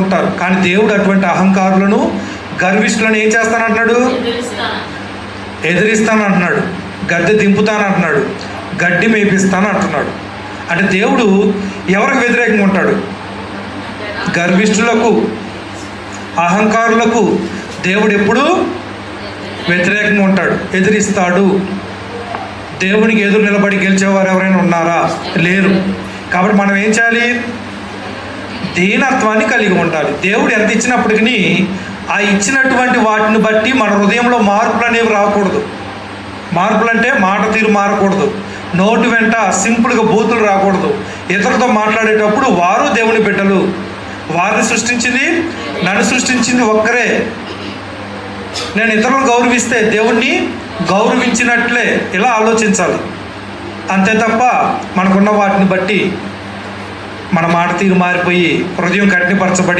ఉంటారు. కానీ దేవుడు అటువంటి అహంకారులను, గర్విష్ఠులను ఏం చేస్తానంటున్నాడు? ఎదిరిస్తానంటున్నాడు. గద్దె దింపుతానంటున్నాడు. గడ్డి మేపిస్తాను అంటున్నాడు. అంటే దేవుడు ఎవరికి వ్యతిరేకంగా ఉంటాడు? గర్విష్ఠులకు, అహంకారులకు దేవుడు ఎప్పుడూ వ్యతిరేకంగా ఉంటాడు, ఎదిరిస్తాడు. దేవునికి ఎదురు నిలబడి గెలిచేవారు ఎవరైనా ఉన్నారా? లేరు. కాబట్టి మనం ఏం చేయాలి? దీనత్వాన్ని కలిగి ఉండాలి. దేవుడు ఎంత ఇచ్చినప్పటికీ ఆ ఇచ్చినటువంటి వాటిని బట్టి మన హృదయంలో మార్పులు అనేవి రాకూడదు. మార్పులు అంటే మాట తీరు మారకూడదు, నోటి వెంట సింపుల్గా బూతులు రాకూడదు. ఇతరులతో మాట్లాడేటప్పుడు వారు దేవుని బిడ్డలు, వారిని సృష్టించింది, నన్ను సృష్టించింది ఒక్కరే. నేను ఇతరులను గౌరవిస్తే దేవుణ్ణి గౌరవించినట్లే, ఇలా ఆలోచించాలి. అంతే తప్ప మనకున్న వాటిని బట్టి మన మాట తీరు మారిపోయి హృదయం కఠినపరచబడి